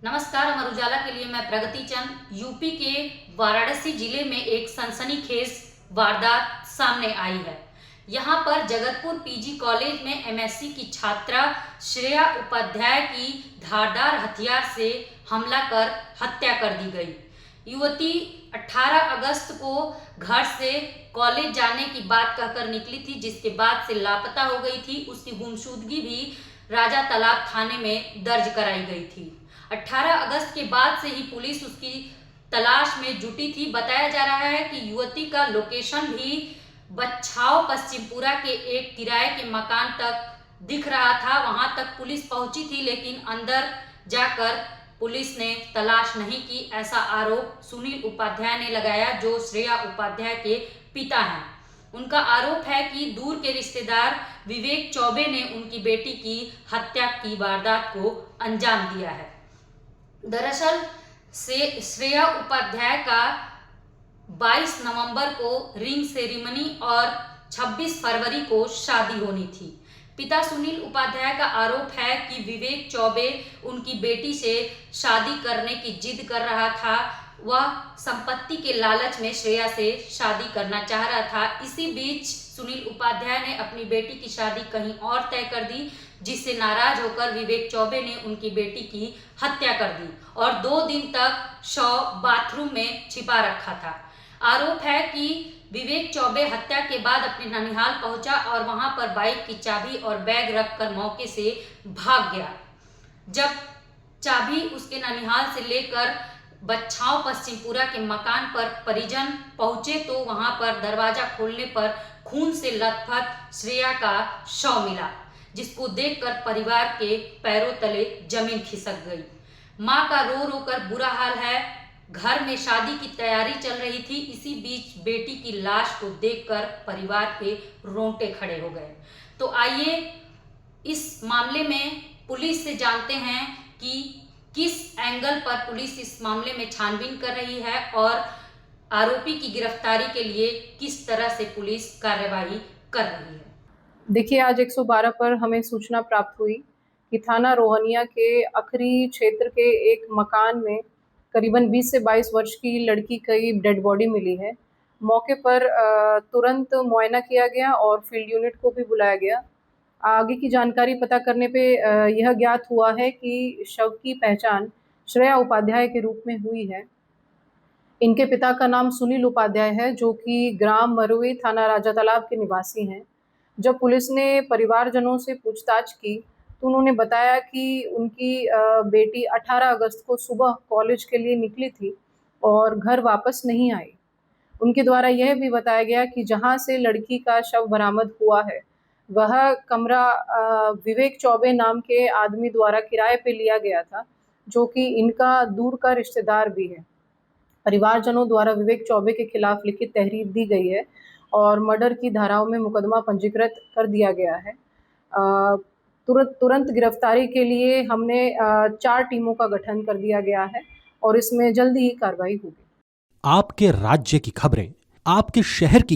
नमस्कार। अमर उजाला के लिए मैं प्रगति चंद। यूपी के वाराणसी जिले में एक सनसनीखेज वारदात सामने आई है। यहां पर जगतपुर पीजी कॉलेज में एमएससी की छात्रा श्रेया उपाध्याय की धारदार हथियार से हमला कर हत्या कर दी गई। युवती 18 अगस्त को घर से कॉलेज जाने की बात कहकर निकली थी, जिसके बाद से लापता हो गई थी। उसकी गुमशुदगी भी राजा तालाब थाने में दर्ज कराई गई थी। 18 अगस्त के बाद से ही पुलिस उसकी तलाश में जुटी थी। बताया जा रहा है कि युवती का लोकेशन भी बच्छाव पश्चिमपुरा के एक किराए के मकान तक दिख रहा था। वहां तक पुलिस पहुंची थी, लेकिन अंदर जाकर पुलिस ने तलाश नहीं की। ऐसा आरोप सुनील उपाध्याय ने लगाया, जो श्रेया उपाध्याय के पिता हैं। उनका आरोप है कि दूर के रिश्तेदार विवेक चौबे ने उनकी बेटी की हत्या की वारदात को अंजाम दिया है। दरअसल से श्रेया उपाध्याय का 22 नवंबर को रिंग सेरेमनी और 26 फरवरी को शादी होनी थी। पिता सुनील उपाध्याय का आरोप है कि विवेक चौबे उनकी बेटी से शादी करने की जिद कर रहा था। वह संपत्ति के लालच में श्रेया से शादी करना चाह रहा था। इसी बीच सुनील उपाध्याय ने अपनी बेटी की शादी कहीं और तय कर दी, जिससे नाराज होकर विवेक चौबे ने उनकी बेटी की हत्या कर दी और 2 दिन तक शव बाथरूम में छिपा रखा था। आरोप है कि विवेक चौबे हत्या के बाद अपने ननिहाल पहुंचा और वहां पर बाइक की चाबी और बैग रखकर मौके से भाग गया। जब चाबी उसके ननिहाल से लेकर बच्छाव पश्चिमपुरा के मकान पर परिजन पहुंचे तो वहां पर दरवाजा खोलने पर खून से लथपथ श्रेया का शव मिला, जिसको देखकर परिवार के पैरों तले जमीन खिसक गई। मां का रो रो कर बुरा हाल है। घर में शादी की तैयारी चल रही थी। इसी बीच बेटी की लाश को देखकर परिवार के रोंगटे खड़े हो गए। तो आइए इस मामले में पुलिस से जानते हैं कि किस एंगल पर पुलिस इस मामले में छानबीन कर रही है और आरोपी की गिरफ्तारी के लिए किस तरह से पुलिस कार्यवाही कर रही है। देखिए, आज 112 पर हमें सूचना प्राप्त हुई कि थाना रोहनिया के अखरी क्षेत्र के एक मकान में करीबन 20 से 22 वर्ष की लड़की की डेड बॉडी मिली है। मौके पर तुरंत मुआयना किया गया और फील्ड यूनिट को भी बुलाया गया। आगे की जानकारी पता करने पे यह ज्ञात हुआ है कि शव की पहचान श्रेया उपाध्याय के रूप में हुई है। इनके पिता का नाम सुनील उपाध्याय है, जो कि ग्राम मरुई, थाना राजा तालाब के निवासी हैं। जब पुलिस ने परिवारजनों से पूछताछ की तो उन्होंने बताया कि उनकी बेटी 18 अगस्त को सुबह कॉलेज के लिए निकली थी और घर वापस नहीं आई। उनके द्वारा यह भी बताया गया कि जहां से लड़की का शव बरामद हुआ है, वह कमरा विवेक चौबे नाम के आदमी द्वारा किराए पे लिया गया था, जो कि इनका दूर का रिश्तेदार भी है। परिवारजनों द्वारा विवेक चौबे के खिलाफ लिखित तहरीर दी गई है और मर्डर की धाराओं में मुकदमा पंजीकृत कर दिया गया है। तुरंत गिरफ्तारी के लिए हमने 4 टीमों का गठन कर दिया गया है और इसमें जल्दी ही कार्रवाई होगी। आपके राज्य की खबरें, आपके शहर की